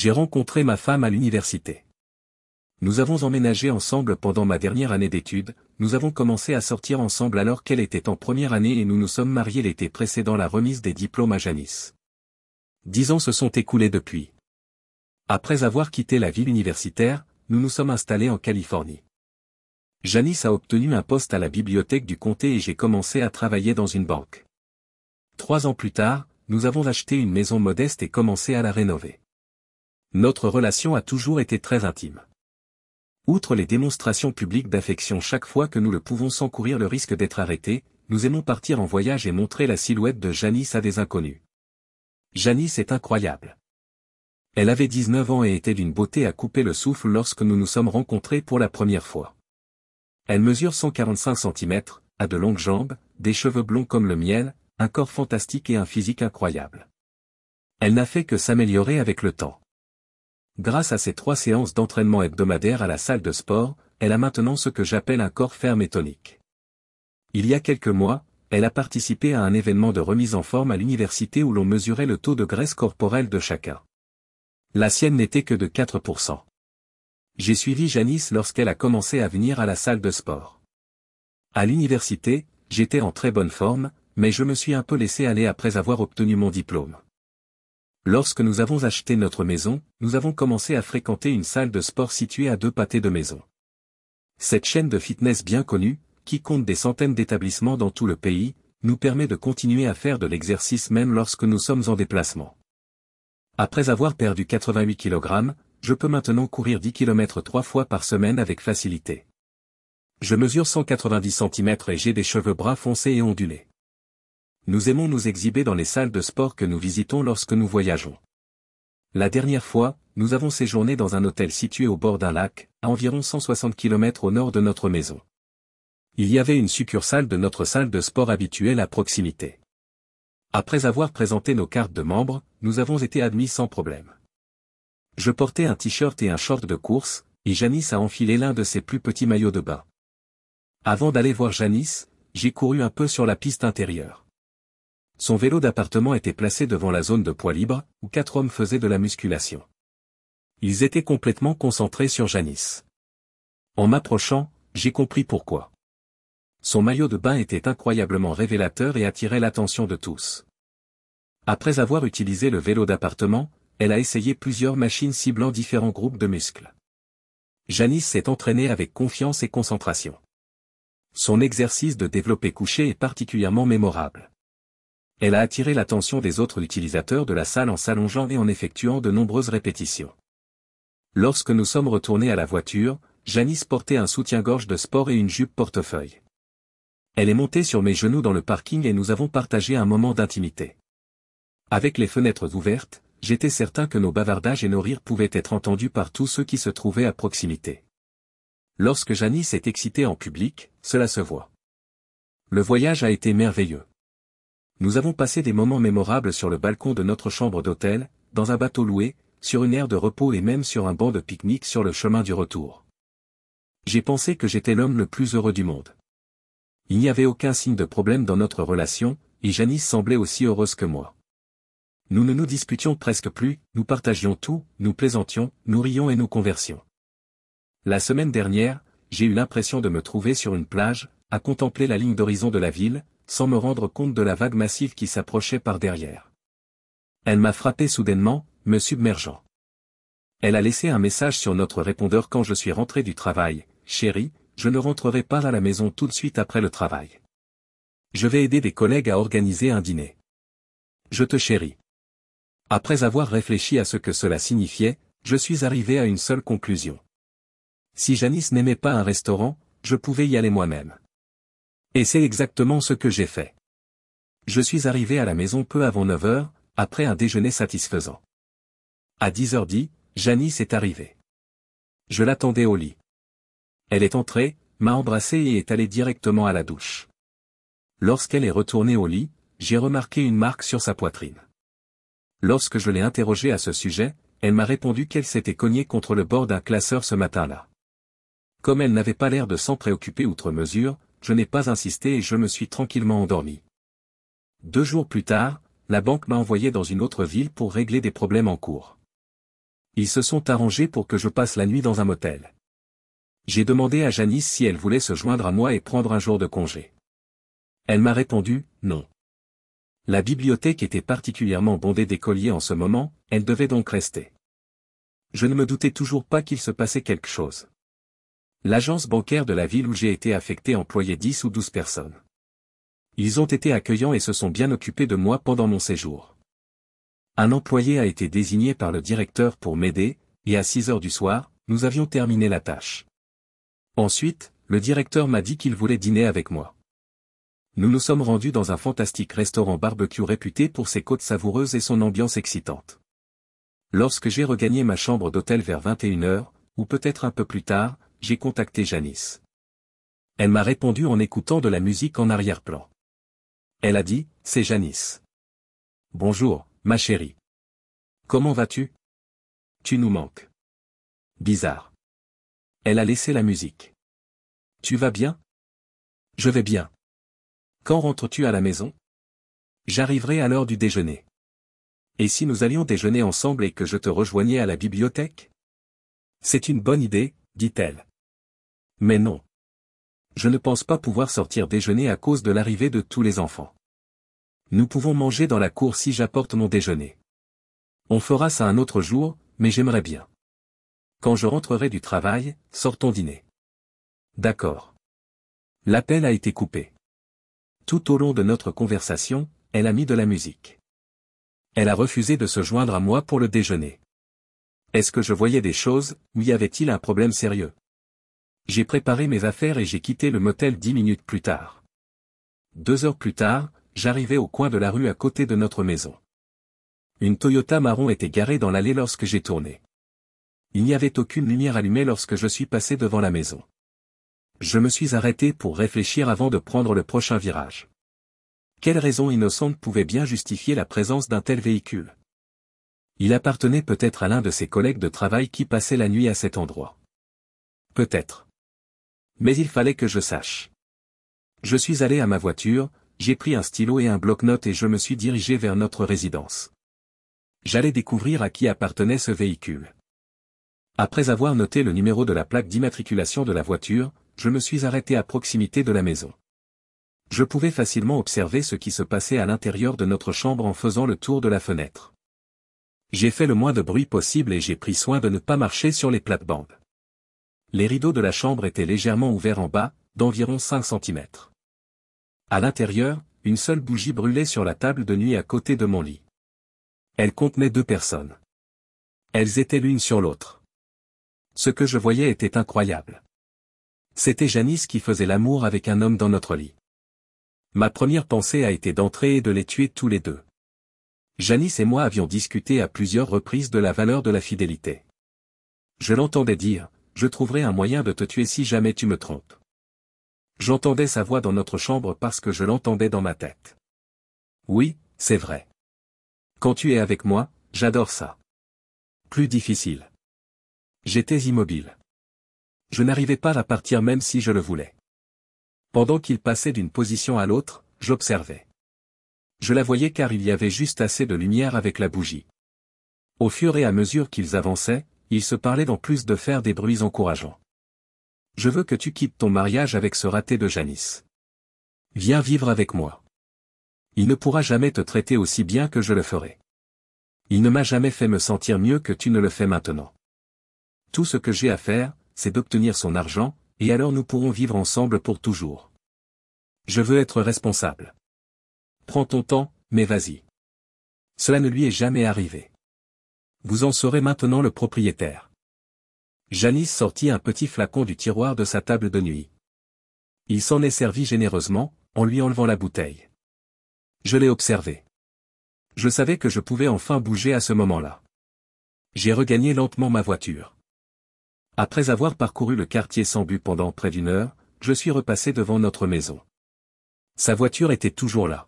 J'ai rencontré ma femme à l'université. Nous avons emménagé ensemble pendant ma dernière année d'études, nous avons commencé à sortir ensemble alors qu'elle était en première année et nous nous sommes mariés l'été précédant la remise des diplômes à Janice. 10 ans se sont écoulés depuis. Après avoir quitté la ville universitaire, nous nous sommes installés en Californie. Janice a obtenu un poste à la bibliothèque du comté et j'ai commencé à travailler dans une banque. 3 ans plus tard, nous avons acheté une maison modeste et commencé à la rénover. Notre relation a toujours été très intime. Outre les démonstrations publiques d'affection chaque fois que nous le pouvons sans courir le risque d'être arrêtés, nous aimons partir en voyage et montrer la silhouette de Janice à des inconnus. Janice est incroyable. Elle avait 19 ans et était d'une beauté à couper le souffle lorsque nous nous sommes rencontrés pour la première fois. Elle mesure 145 cm, a de longues jambes, des cheveux blonds comme le miel, un corps fantastique et un physique incroyable. Elle n'a fait que s'améliorer avec le temps. Grâce à ses 3 séances d'entraînement hebdomadaires à la salle de sport, elle a maintenant ce que j'appelle un corps ferme et tonique. Il y a quelques mois, elle a participé à un événement de remise en forme à l'université où l'on mesurait le taux de graisse corporelle de chacun. La sienne n'était que de 4%. J'ai suivi Janice lorsqu'elle a commencé à venir à la salle de sport. À l'université, j'étais en très bonne forme, mais je me suis un peu laissé aller après avoir obtenu mon diplôme. Lorsque nous avons acheté notre maison, nous avons commencé à fréquenter une salle de sport située à 2 pâtés de maison. Cette chaîne de fitness bien connue, qui compte des centaines d'établissements dans tout le pays, nous permet de continuer à faire de l'exercice même lorsque nous sommes en déplacement. Après avoir perdu 88 kg, je peux maintenant courir 10 km 3 fois par semaine avec facilité. Je mesure 190 cm et j'ai des cheveux bruns foncés et ondulés. Nous aimons nous exhiber dans les salles de sport que nous visitons lorsque nous voyageons. La dernière fois, nous avons séjourné dans un hôtel situé au bord d'un lac, à environ 160 km au nord de notre maison. Il y avait une succursale de notre salle de sport habituelle à proximité. Après avoir présenté nos cartes de membres, nous avons été admis sans problème. Je portais un t-shirt et un short de course, et Janice a enfilé l'un de ses plus petits maillots de bain. Avant d'aller voir Janice, j'ai couru un peu sur la piste intérieure. Son vélo d'appartement était placé devant la zone de poids libre, où 4 hommes faisaient de la musculation. Ils étaient complètement concentrés sur Janice. En m'approchant, j'ai compris pourquoi. Son maillot de bain était incroyablement révélateur et attirait l'attention de tous. Après avoir utilisé le vélo d'appartement, elle a essayé plusieurs machines ciblant différents groupes de muscles. Janice s'est entraînée avec confiance et concentration. Son exercice de développé couché est particulièrement mémorable. Elle a attiré l'attention des autres utilisateurs de la salle en s'allongeant et en effectuant de nombreuses répétitions. Lorsque nous sommes retournés à la voiture, Janice portait un soutien-gorge de sport et une jupe portefeuille. Elle est montée sur mes genoux dans le parking et nous avons partagé un moment d'intimité. Avec les fenêtres ouvertes, j'étais certain que nos bavardages et nos rires pouvaient être entendus par tous ceux qui se trouvaient à proximité. Lorsque Janice est excitée en public, cela se voit. Le voyage a été merveilleux. Nous avons passé des moments mémorables sur le balcon de notre chambre d'hôtel, dans un bateau loué, sur une aire de repos et même sur un banc de pique-nique sur le chemin du retour. J'ai pensé que j'étais l'homme le plus heureux du monde. Il n'y avait aucun signe de problème dans notre relation, et Janice semblait aussi heureuse que moi. Nous ne nous disputions presque plus, nous partagions tout, nous plaisantions, nous rions et nous conversions. La semaine dernière, j'ai eu l'impression de me trouver sur une plage, à contempler la ligne d'horizon de la ville, sans me rendre compte de la vague massive qui s'approchait par derrière. Elle m'a frappé soudainement, me submergeant. Elle a laissé un message sur notre répondeur quand je suis rentré du travail. « Chérie, je ne rentrerai pas à la maison tout de suite après le travail. Je vais aider des collègues à organiser un dîner. Je te chéris. » Après avoir réfléchi à ce que cela signifiait, je suis arrivé à une seule conclusion. Si Janice n'aimait pas un restaurant, je pouvais y aller moi-même. Et c'est exactement ce que j'ai fait. Je suis arrivé à la maison peu avant 9 h, après un déjeuner satisfaisant. À 10h10, Janice est arrivée. Je l'attendais au lit. Elle est entrée, m'a embrassé et est allée directement à la douche. Lorsqu'elle est retournée au lit, j'ai remarqué une marque sur sa poitrine. Lorsque je l'ai interrogée à ce sujet, elle m'a répondu qu'elle s'était cognée contre le bord d'un classeur ce matin-là. Comme elle n'avait pas l'air de s'en préoccuper outre mesure, je n'ai pas insisté et je me suis tranquillement endormi. 2 jours plus tard, la banque m'a envoyé dans une autre ville pour régler des problèmes en cours. Ils se sont arrangés pour que je passe la nuit dans un motel. J'ai demandé à Janice si elle voulait se joindre à moi et prendre un jour de congé. Elle m'a répondu, non. La bibliothèque était particulièrement bondée d'écoliers en ce moment, elle devait donc rester. Je ne me doutais toujours pas qu'il se passait quelque chose. L'agence bancaire de la ville où j'ai été affecté employait 10 ou 12 personnes. Ils ont été accueillants et se sont bien occupés de moi pendant mon séjour. Un employé a été désigné par le directeur pour m'aider, et à 6 heures du soir, nous avions terminé la tâche. Ensuite, le directeur m'a dit qu'il voulait dîner avec moi. Nous nous sommes rendus dans un fantastique restaurant barbecue réputé pour ses côtes savoureuses et son ambiance excitante. Lorsque j'ai regagné ma chambre d'hôtel vers 21 heures, ou peut-être un peu plus tard, j'ai contacté Janice. Elle m'a répondu en écoutant de la musique en arrière-plan. Elle a dit, c'est Janice. Bonjour, ma chérie. Comment vas-tu? Tu nous manques. Bizarre. Elle a laissé la musique. Tu vas bien? Je vais bien. Quand rentres-tu à la maison? J'arriverai à l'heure du déjeuner. Et si nous allions déjeuner ensemble et que je te rejoignais à la bibliothèque? C'est une bonne idée, dit-elle. Mais non. Je ne pense pas pouvoir sortir déjeuner à cause de l'arrivée de tous les enfants. Nous pouvons manger dans la cour si j'apporte mon déjeuner. On fera ça un autre jour, mais j'aimerais bien. Quand je rentrerai du travail, sortons dîner. D'accord. L'appel a été coupé. Tout au long de notre conversation, elle a mis de la musique. Elle a refusé de se joindre à moi pour le déjeuner. Est-ce que je voyais des choses, ou y avait-il un problème sérieux? J'ai préparé mes affaires et j'ai quitté le motel 10 minutes plus tard. 2 heures plus tard, j'arrivais au coin de la rue à côté de notre maison. Une Toyota marron était garée dans l'allée lorsque j'ai tourné. Il n'y avait aucune lumière allumée lorsque je suis passé devant la maison. Je me suis arrêté pour réfléchir avant de prendre le prochain virage. Quelle raison innocente pouvait bien justifier la présence d'un tel véhicule? Il appartenait peut-être à l'un de ses collègues de travail qui passait la nuit à cet endroit. Peut-être. Mais il fallait que je sache. Je suis allé à ma voiture, j'ai pris un stylo et un bloc-notes et je me suis dirigé vers notre résidence. J'allais découvrir à qui appartenait ce véhicule. Après avoir noté le numéro de la plaque d'immatriculation de la voiture, je me suis arrêté à proximité de la maison. Je pouvais facilement observer ce qui se passait à l'intérieur de notre chambre en faisant le tour de la fenêtre. J'ai fait le moins de bruit possible et j'ai pris soin de ne pas marcher sur les plates-bandes. Les rideaux de la chambre étaient légèrement ouverts en bas, d'environ 5 cm. À l'intérieur, une seule bougie brûlait sur la table de nuit à côté de mon lit. Elle contenait 2 personnes. Elles étaient l'une sur l'autre. Ce que je voyais était incroyable. C'était Janice qui faisait l'amour avec un homme dans notre lit. Ma première pensée a été d'entrer et de les tuer tous les deux. Janice et moi avions discuté à plusieurs reprises de la valeur de la fidélité. Je l'entendais dire, je trouverai un moyen de te tuer si jamais tu me trompes. J'entendais sa voix dans notre chambre parce que je l'entendais dans ma tête. Oui, c'est vrai. Quand tu es avec moi, j'adore ça. Plus difficile. J'étais immobile. Je n'arrivais pas à partir même si je le voulais. Pendant qu'il passait d'une position à l'autre, j'observais. Je la voyais car il y avait juste assez de lumière avec la bougie. Au fur et à mesure qu'ils avançaient, ils se parlaient en plus de faire des bruits encourageants. Je veux que tu quittes ton mariage avec ce raté de Janice. Viens vivre avec moi. Il ne pourra jamais te traiter aussi bien que je le ferai. Il ne m'a jamais fait me sentir mieux que tu ne le fais maintenant. Tout ce que j'ai à faire, c'est d'obtenir son argent, et alors nous pourrons vivre ensemble pour toujours. Je veux être responsable. Prends ton temps, mais vas-y. Cela ne lui est jamais arrivé. Vous en serez maintenant le propriétaire. Janice sortit un petit flacon du tiroir de sa table de nuit. Il s'en est servi généreusement, en lui enlevant la bouteille. Je l'ai observé. Je savais que je pouvais enfin bouger à ce moment-là. J'ai regagné lentement ma voiture. Après avoir parcouru le quartier sans but pendant près d'1 heure, je suis repassé devant notre maison. Sa voiture était toujours là.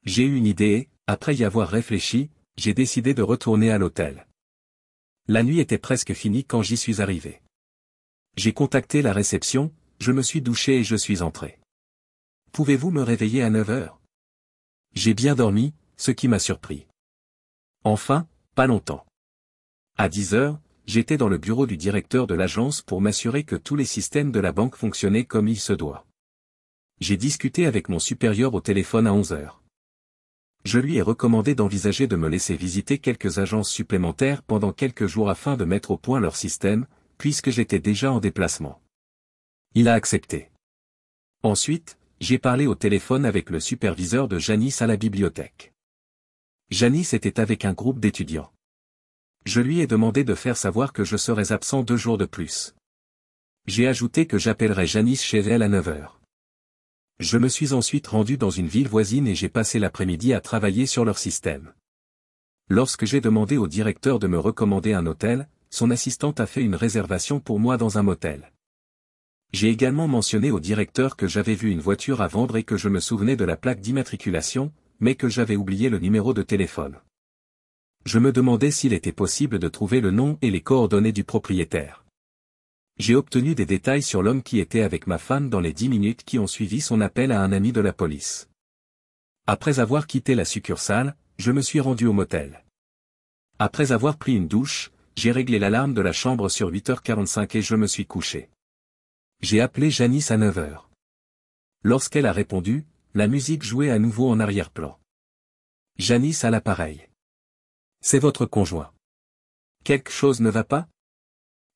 J'ai eu une idée et, après y avoir réfléchi, j'ai décidé de retourner à l'hôtel. La nuit était presque finie quand j'y suis arrivé. J'ai contacté la réception, je me suis douché et je suis entré. Pouvez-vous me réveiller à 9 heures? J'ai bien dormi, ce qui m'a surpris. Enfin, pas longtemps. À 10 heures, j'étais dans le bureau du directeur de l'agence pour m'assurer que tous les systèmes de la banque fonctionnaient comme il se doit. J'ai discuté avec mon supérieur au téléphone à 11 heures. Je lui ai recommandé d'envisager de me laisser visiter quelques agences supplémentaires pendant quelques jours afin de mettre au point leur système, puisque j'étais déjà en déplacement. Il a accepté. Ensuite, j'ai parlé au téléphone avec le superviseur de Janice à la bibliothèque. Janice était avec un groupe d'étudiants. Je lui ai demandé de faire savoir que je serais absent 2 jours de plus. J'ai ajouté que j'appellerais Janice chez elle à 9 heures. Je me suis ensuite rendu dans une ville voisine et j'ai passé l'après-midi à travailler sur leur système. Lorsque j'ai demandé au directeur de me recommander un hôtel, son assistante a fait une réservation pour moi dans un motel. J'ai également mentionné au directeur que j'avais vu une voiture à vendre et que je me souvenais de la plaque d'immatriculation, mais que j'avais oublié le numéro de téléphone. Je me demandais s'il était possible de trouver le nom et les coordonnées du propriétaire. J'ai obtenu des détails sur l'homme qui était avec ma femme dans les 10 minutes qui ont suivi son appel à un ami de la police. Après avoir quitté la succursale, je me suis rendu au motel. Après avoir pris une douche, j'ai réglé l'alarme de la chambre sur 8h45 et je me suis couché. J'ai appelé Janice à 9 heures. Lorsqu'elle a répondu, la musique jouait à nouveau en arrière-plan. Janice à l'appareil. C'est votre conjoint. Quelque chose ne va pas?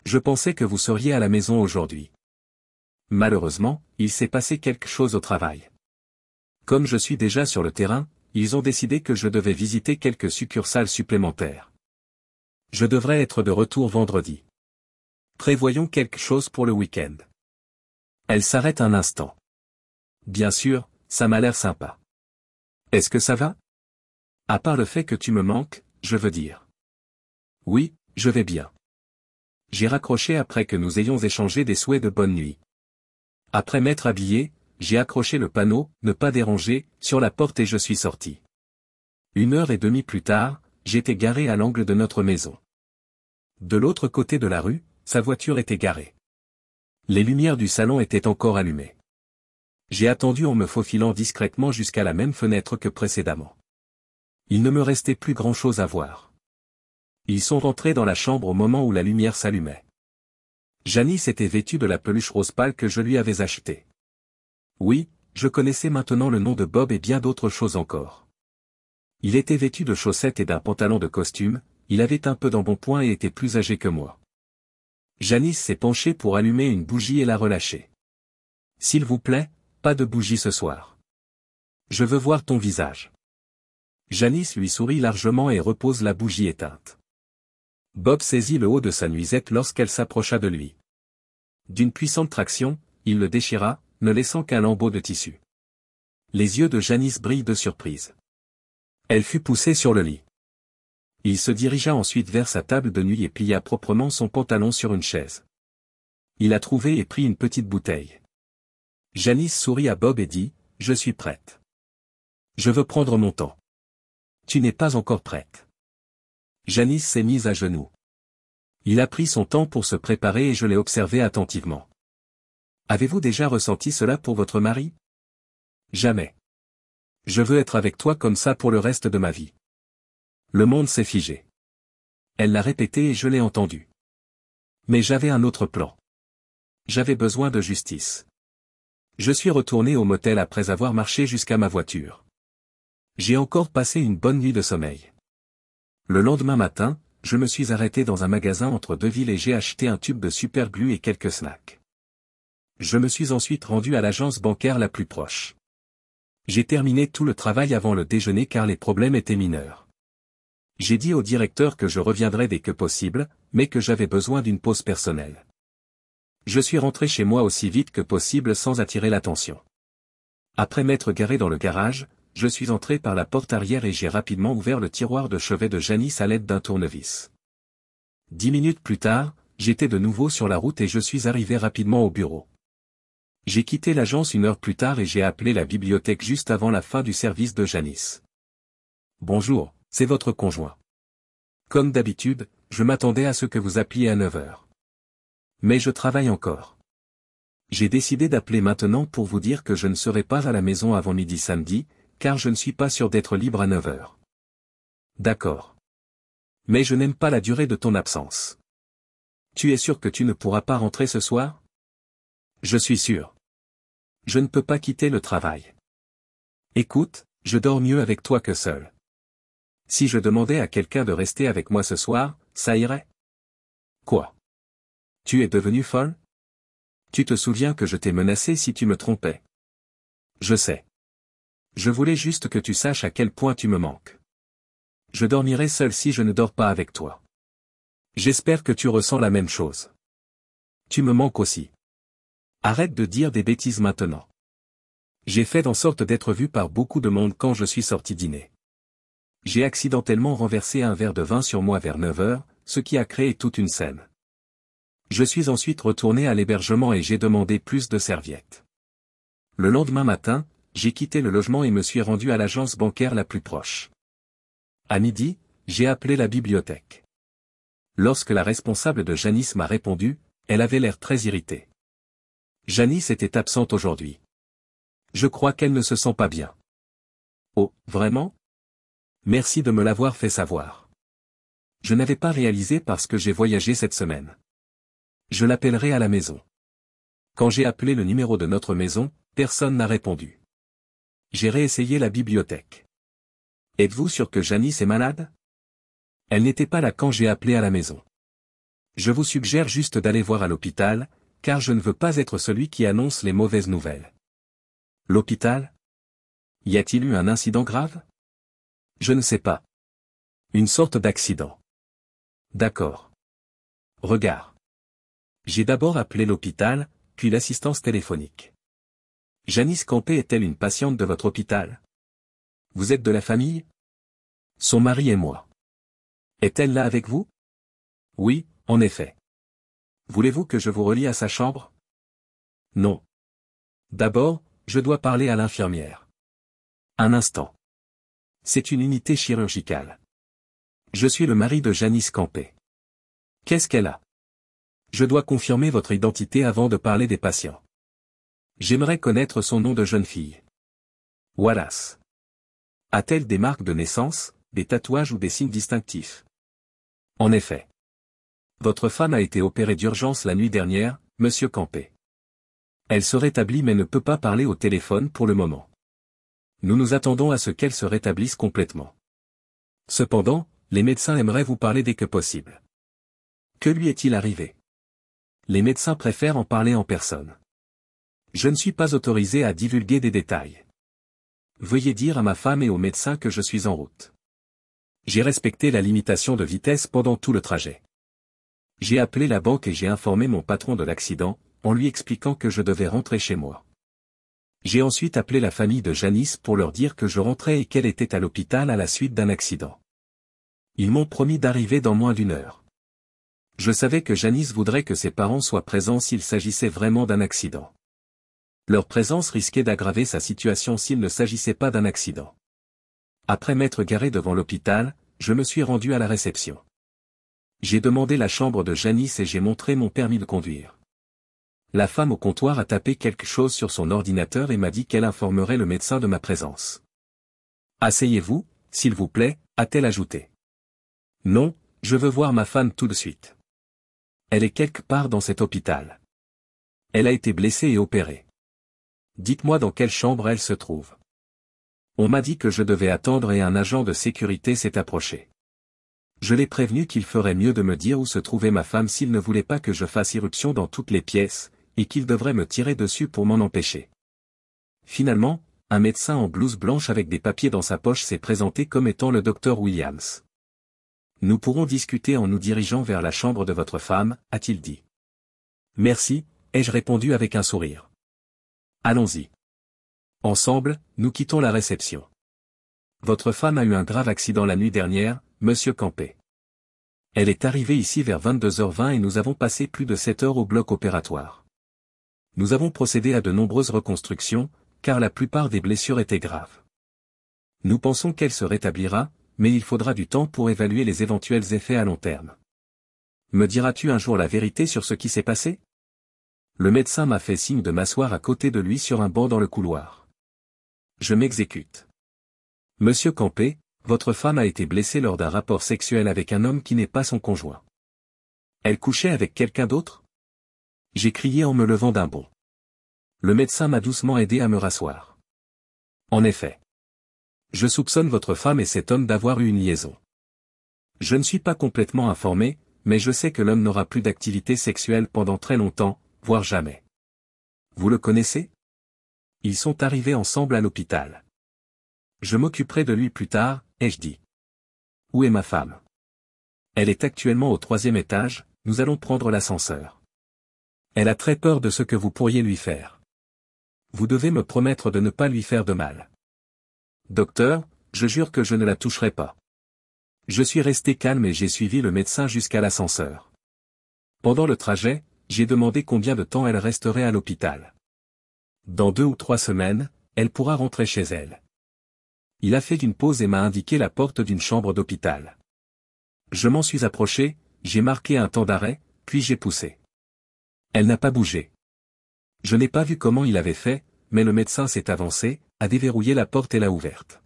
Je pensais que vous seriez à la maison aujourd'hui. Malheureusement, il s'est passé quelque chose au travail. Comme je suis déjà sur le terrain, ils ont décidé que je devais visiter quelques succursales supplémentaires. Je devrais être de retour vendredi. Prévoyons quelque chose pour le week-end. Elle s'arrête un instant. Bien sûr, ça m'a l'air sympa. Est-ce que ça va? À part le fait que tu me manques, je veux dire. Oui, je vais bien. J'ai raccroché après que nous ayons échangé des souhaits de bonne nuit. Après m'être habillé, j'ai accroché le panneau « Ne pas déranger » sur la porte et je suis sorti. 1h30 plus tard, j'étais garé à l'angle de notre maison. De l'autre côté de la rue, sa voiture était garée. Les lumières du salon étaient encore allumées. J'ai attendu en me faufilant discrètement jusqu'à la même fenêtre que précédemment. Il ne me restait plus grand-chose à voir. Ils sont rentrés dans la chambre au moment où la lumière s'allumait. Janice était vêtue de la peluche rose pâle que je lui avais achetée. Oui, je connaissais maintenant le nom de Bob et bien d'autres choses encore. Il était vêtu de chaussettes et d'un pantalon de costume, il avait un peu d'embonpoint et était plus âgé que moi. Janice s'est penchée pour allumer une bougie et la relâcher. « S'il vous plaît, pas de bougie ce soir. Je veux voir ton visage. » Janice lui sourit largement et repose la bougie éteinte. Bob saisit le haut de sa nuisette lorsqu'elle s'approcha de lui. D'une puissante traction, il le déchira, ne laissant qu'un lambeau de tissu. Les yeux de Janice brillent de surprise. Elle fut poussée sur le lit. Il se dirigea ensuite vers sa table de nuit et plia proprement son pantalon sur une chaise. Il a trouvé et pris une petite bouteille. Janice sourit à Bob et dit, « Je suis prête. Je veux prendre mon temps. » « Tu n'es pas encore prête. » Janice s'est mise à genoux. Il a pris son temps pour se préparer et je l'ai observé attentivement. « Avez-vous déjà ressenti cela pour votre mari? » « Jamais. Je veux être avec toi comme ça pour le reste de ma vie. » Le monde s'est figé. Elle l'a répété et je l'ai entendu. Mais j'avais un autre plan. J'avais besoin de justice. Je suis retourné au motel après avoir marché jusqu'à ma voiture. J'ai encore passé une bonne nuit de sommeil. Le lendemain matin, je me suis arrêté dans un magasin entre deux villes et j'ai acheté un tube de super glue et quelques snacks. Je me suis ensuite rendu à l'agence bancaire la plus proche. J'ai terminé tout le travail avant le déjeuner car les problèmes étaient mineurs. J'ai dit au directeur que je reviendrais dès que possible, mais que j'avais besoin d'une pause personnelle. Je suis rentré chez moi aussi vite que possible sans attirer l'attention. Après m'être garé dans le garage, je suis entré par la porte arrière et j'ai rapidement ouvert le tiroir de chevet de Janice à l'aide d'un tournevis. 10 minutes plus tard, j'étais de nouveau sur la route et je suis arrivé rapidement au bureau. J'ai quitté l'agence 1 heure plus tard et j'ai appelé la bibliothèque juste avant la fin du service de Janice. « Bonjour, c'est votre conjoint. Comme d'habitude, je m'attendais à ce que vous appeliez à 9 heures. Mais je travaille encore. J'ai décidé d'appeler maintenant pour vous dire que je ne serai pas à la maison avant midi samedi, car je ne suis pas sûr d'être libre à 9 heures. D'accord. Mais je n'aime pas la durée de ton absence. Tu es sûr que tu ne pourras pas rentrer ce soir? Je suis sûr. Je ne peux pas quitter le travail. Écoute, je dors mieux avec toi que seul. Si je demandais à quelqu'un de rester avec moi ce soir, ça irait? Quoi? Tu es devenue folle? Tu te souviens que je t'ai menacé si tu me trompais? Je sais. Je voulais juste que tu saches à quel point tu me manques. Je dormirai seul si je ne dors pas avec toi. J'espère que tu ressens la même chose. Tu me manques aussi. Arrête de dire des bêtises maintenant. J'ai fait en sorte d'être vu par beaucoup de monde quand je suis sorti dîner. J'ai accidentellement renversé un verre de vin sur moi vers 9 heures, ce qui a créé toute une scène. Je suis ensuite retourné à l'hébergement et j'ai demandé plus de serviettes. Le lendemain matin, j'ai quitté le logement et me suis rendu à l'agence bancaire la plus proche. À midi, j'ai appelé la bibliothèque. Lorsque la responsable de Janice m'a répondu, elle avait l'air très irritée. Janice était absente aujourd'hui. Je crois qu'elle ne se sent pas bien. Oh, vraiment? Merci de me l'avoir fait savoir. Je n'avais pas réalisé parce que j'ai voyagé cette semaine. Je l'appellerai à la maison. Quand j'ai appelé le numéro de notre maison, personne n'a répondu. J'ai réessayé la bibliothèque. Êtes-vous sûr que Janice est malade? Elle n'était pas là quand j'ai appelé à la maison. Je vous suggère juste d'aller voir à l'hôpital, car je ne veux pas être celui qui annonce les mauvaises nouvelles. L'hôpital? Y a-t-il eu un incident grave? Je ne sais pas. Une sorte d'accident. D'accord. Regarde. J'ai d'abord appelé l'hôpital, puis l'assistance téléphonique. Janice Campé est-elle une patiente de votre hôpital? Vous êtes de la famille? Son mari et moi. Est-elle là avec vous? Oui, en effet. Voulez-vous que je vous relie à sa chambre? Non. D'abord, je dois parler à l'infirmière. Un instant. C'est une unité chirurgicale. Je suis le mari de Janice Campé. Qu'est-ce qu'elle a? Je dois confirmer votre identité avant de parler des patients. J'aimerais connaître son nom de jeune fille. Wallace. A-t-elle des marques de naissance, des tatouages ou des signes distinctifs? En effet. Votre femme a été opérée d'urgence la nuit dernière, monsieur Campé. Elle se rétablit mais ne peut pas parler au téléphone pour le moment. Nous nous attendons à ce qu'elle se rétablisse complètement. Cependant, les médecins aimeraient vous parler dès que possible. Que lui est-il arrivé? Les médecins préfèrent en parler en personne. Je ne suis pas autorisé à divulguer des détails. Veuillez dire à ma femme et aux médecins que je suis en route. J'ai respecté la limitation de vitesse pendant tout le trajet. J'ai appelé la banque et j'ai informé mon patron de l'accident, en lui expliquant que je devais rentrer chez moi. J'ai ensuite appelé la famille de Janice pour leur dire que je rentrais et qu'elle était à l'hôpital à la suite d'un accident. Ils m'ont promis d'arriver dans moins d'une heure. Je savais que Janice voudrait que ses parents soient présents s'il s'agissait vraiment d'un accident. Leur présence risquait d'aggraver sa situation s'il ne s'agissait pas d'un accident. Après m'être garé devant l'hôpital, je me suis rendu à la réception. J'ai demandé la chambre de Janice et j'ai montré mon permis de conduire. La femme au comptoir a tapé quelque chose sur son ordinateur et m'a dit qu'elle informerait le médecin de ma présence. Asseyez-vous, s'il vous plaît, a-t-elle ajouté. Non, je veux voir ma femme tout de suite. Elle est quelque part dans cet hôpital. Elle a été blessée et opérée. Dites-moi dans quelle chambre elle se trouve. On m'a dit que je devais attendre et un agent de sécurité s'est approché. Je l'ai prévenu qu'il ferait mieux de me dire où se trouvait ma femme s'il ne voulait pas que je fasse irruption dans toutes les pièces, et qu'il devrait me tirer dessus pour m'en empêcher. Finalement, un médecin en blouse blanche avec des papiers dans sa poche s'est présenté comme étant le docteur Williams. Nous pourrons discuter en nous dirigeant vers la chambre de votre femme, a-t-il dit. Merci, ai-je répondu avec un sourire. Allons-y. Ensemble, nous quittons la réception. Votre femme a eu un grave accident la nuit dernière, monsieur Campé. Elle est arrivée ici vers 22h20 et nous avons passé plus de 7 heures au bloc opératoire. Nous avons procédé à de nombreuses reconstructions, car la plupart des blessures étaient graves. Nous pensons qu'elle se rétablira, mais il faudra du temps pour évaluer les éventuels effets à long terme. Me diras-tu un jour la vérité sur ce qui s'est passé? Le médecin m'a fait signe de m'asseoir à côté de lui sur un banc dans le couloir. Je m'exécute. Monsieur Campé, votre femme a été blessée lors d'un rapport sexuel avec un homme qui n'est pas son conjoint. Elle couchait avec quelqu'un d'autre? J'ai crié en me levant d'un bond. Le médecin m'a doucement aidé à me rasseoir. En effet. Je soupçonne votre femme et cet homme d'avoir eu une liaison. Je ne suis pas complètement informé, mais je sais que l'homme n'aura plus d'activité sexuelle pendant très longtemps, voire jamais. Vous le connaissez? Ils sont arrivés ensemble à l'hôpital. Je m'occuperai de lui plus tard, ai-je dit. Où est ma femme? Elle est actuellement au 3e étage, nous allons prendre l'ascenseur. Elle a très peur de ce que vous pourriez lui faire. Vous devez me promettre de ne pas lui faire de mal. Docteur, je jure que je ne la toucherai pas. Je suis resté calme et j'ai suivi le médecin jusqu'à l'ascenseur. Pendant le trajet, j'ai demandé combien de temps elle resterait à l'hôpital. Dans 2 ou 3 semaines, elle pourra rentrer chez elle. Il a fait une pause et m'a indiqué la porte d'une chambre d'hôpital. Je m'en suis approché, j'ai marqué un temps d'arrêt, puis j'ai poussé. Elle n'a pas bougé. Je n'ai pas vu comment il avait fait, mais le médecin s'est avancé, a déverrouillé la porte et l'a ouverte.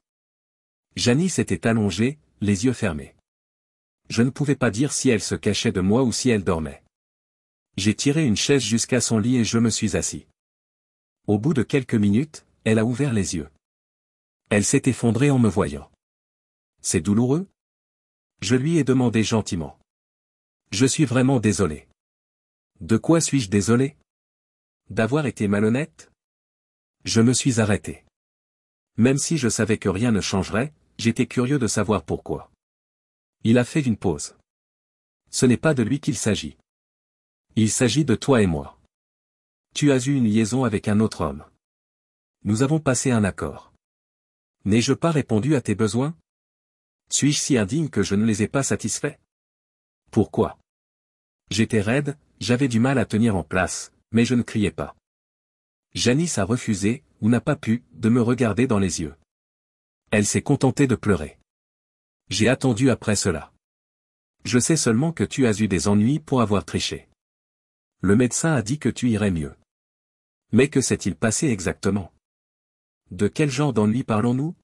Janice était allongée, les yeux fermés. Je ne pouvais pas dire si elle se cachait de moi ou si elle dormait. J'ai tiré une chaise jusqu'à son lit et je me suis assis. Au bout de quelques minutes, elle a ouvert les yeux. Elle s'est effondrée en me voyant. C'est douloureux? Je lui ai demandé gentiment. Je suis vraiment désolé. De quoi suis-je désolé? D'avoir été malhonnête? Je me suis arrêté. Même si je savais que rien ne changerait, j'étais curieux de savoir pourquoi. Il a fait une pause. Ce n'est pas de lui qu'il s'agit. Il s'agit de toi et moi. Tu as eu une liaison avec un autre homme. Nous avons passé un accord. N'ai-je pas répondu à tes besoins? Suis-je si indigne que je ne les ai pas satisfaits? Pourquoi? J'étais raide, j'avais du mal à tenir en place, mais je ne criais pas. Janice a refusé, ou n'a pas pu, de me regarder dans les yeux. Elle s'est contentée de pleurer. J'ai attendu après cela. Je sais seulement que tu as eu des ennuis pour avoir triché. Le médecin a dit que tu irais mieux. Mais que s'est-il passé exactement? De quel genre d'ennui parlons-nous?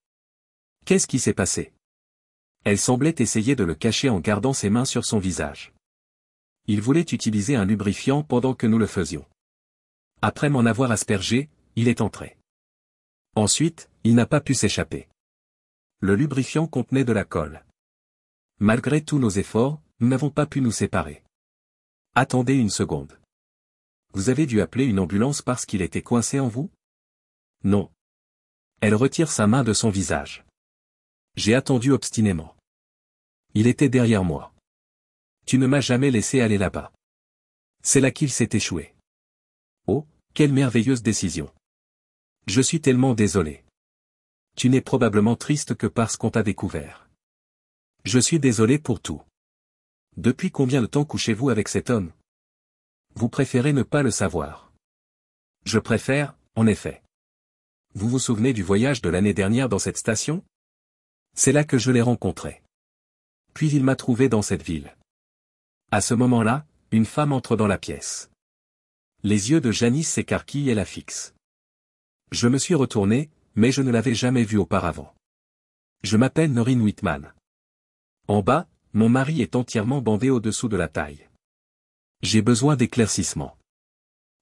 Qu'est-ce qui s'est passé? Elle semblait essayer de le cacher en gardant ses mains sur son visage. Il voulait utiliser un lubrifiant pendant que nous le faisions. Après m'en avoir aspergé, il est entré. Ensuite, il n'a pas pu s'échapper. Le lubrifiant contenait de la colle. Malgré tous nos efforts, nous n'avons pas pu nous séparer. Attendez une seconde. Vous avez dû appeler une ambulance parce qu'il était coincé en vous? Non. Elle retire sa main de son visage. J'ai attendu obstinément. Il était derrière moi. Tu ne m'as jamais laissé aller là-bas. C'est là qu'il s'est échoué. Oh, quelle merveilleuse décision. Je suis tellement désolé. Tu n'es probablement triste que parce qu'on t'a découvert. Je suis désolé pour tout. Depuis combien de temps couchez-vous avec cet homme? Vous préférez ne pas le savoir. Je préfère, en effet. Vous vous souvenez du voyage de l'année dernière dans cette station? C'est là que je l'ai rencontré. Puis il m'a trouvé dans cette ville. À ce moment-là, une femme entre dans la pièce. Les yeux de Janice s'écarquillent et la fixent. Je me suis retourné, mais je ne l'avais jamais vue auparavant. Je m'appelle Noreen Whitman. En bas, mon mari est entièrement bandé au-dessous de la taille. J'ai besoin d'éclaircissements.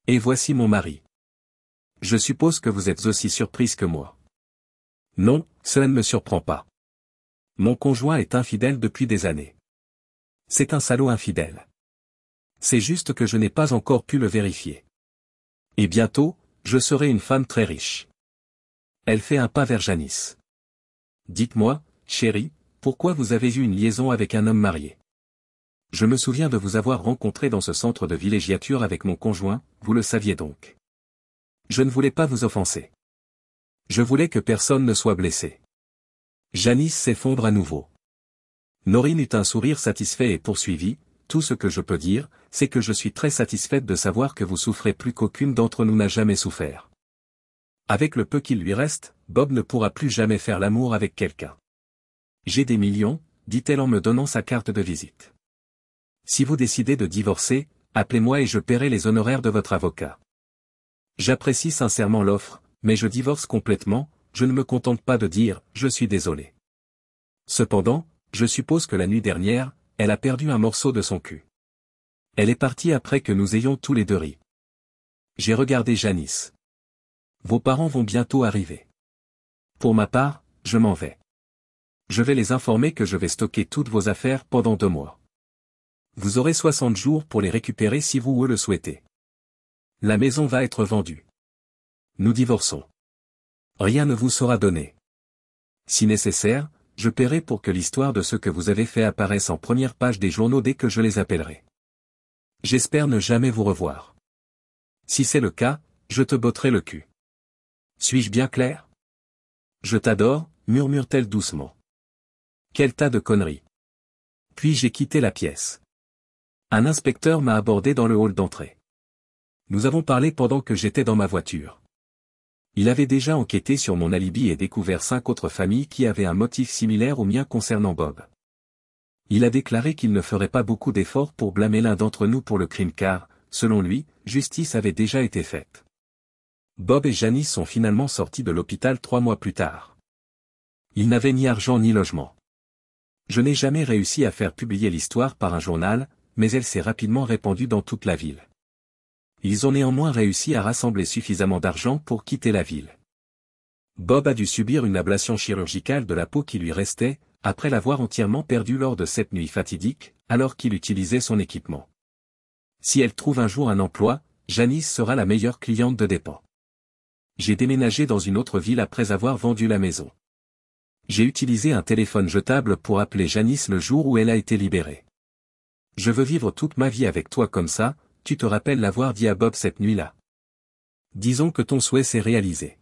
Et voici mon mari. Je suppose que vous êtes aussi surprise que moi. Non, cela ne me surprend pas. Mon conjoint est infidèle depuis des années. C'est un salaud infidèle. C'est juste que je n'ai pas encore pu le vérifier. Et bientôt, je serai une femme très riche. Elle fait un pas vers Janice. Dites-moi, chérie, pourquoi vous avez eu une liaison avec un homme marié? Je me souviens de vous avoir rencontré dans ce centre de villégiature avec mon conjoint, vous le saviez donc. Je ne voulais pas vous offenser. Je voulais que personne ne soit blessé. Janice s'effondre à nouveau. Noreen eut un sourire satisfait et poursuivit, tout ce que je peux dire, c'est que je suis très satisfaite de savoir que vous souffrez plus qu'aucune d'entre nous n'a jamais souffert. Avec le peu qu'il lui reste, Bob ne pourra plus jamais faire l'amour avec quelqu'un. J'ai des millions, dit-elle en me donnant sa carte de visite. Si vous décidez de divorcer, appelez-moi et je paierai les honoraires de votre avocat. J'apprécie sincèrement l'offre, mais je divorce complètement, je ne me contente pas de dire « je suis désolé ». Cependant, je suppose que la nuit dernière, elle a perdu un morceau de son cul. Elle est partie après que nous ayons tous les deux ri. J'ai regardé Janice. Vos parents vont bientôt arriver. Pour ma part, je m'en vais. Je vais les informer que je vais stocker toutes vos affaires pendant 2 mois. Vous aurez 60 jours pour les récupérer si vous le souhaitez. La maison va être vendue. Nous divorçons. Rien ne vous sera donné. Si nécessaire, je paierai pour que l'histoire de ce que vous avez fait apparaisse en première page des journaux dès que je les appellerai. J'espère ne jamais vous revoir. Si c'est le cas, je te botterai le cul. Suis-je bien clair? Je t'adore, murmure-t-elle doucement. Quel tas de conneries. Puis j'ai quitté la pièce. Un inspecteur m'a abordé dans le hall d'entrée. Nous avons parlé pendant que j'étais dans ma voiture. Il avait déjà enquêté sur mon alibi et découvert 5 autres familles qui avaient un motif similaire au mien concernant Bob. Il a déclaré qu'il ne ferait pas beaucoup d'efforts pour blâmer l'un d'entre nous pour le crime car, selon lui, justice avait déjà été faite. Bob et Janice sont finalement sortis de l'hôpital 3 mois plus tard. Ils n'avaient ni argent ni logement. Je n'ai jamais réussi à faire publier l'histoire par un journal, mais elle s'est rapidement répandue dans toute la ville. Ils ont néanmoins réussi à rassembler suffisamment d'argent pour quitter la ville. Bob a dû subir une ablation chirurgicale de la peau qui lui restait, après l'avoir entièrement perdue lors de cette nuit fatidique, alors qu'il utilisait son équipement. Si elle trouve un jour un emploi, Janice sera la meilleure cliente de dépens. J'ai déménagé dans une autre ville après avoir vendu la maison. J'ai utilisé un téléphone jetable pour appeler Janice le jour où elle a été libérée. Je veux vivre toute ma vie avec toi comme ça, tu te rappelles l'avoir dit à Bob cette nuit-là. Disons que ton souhait s'est réalisé.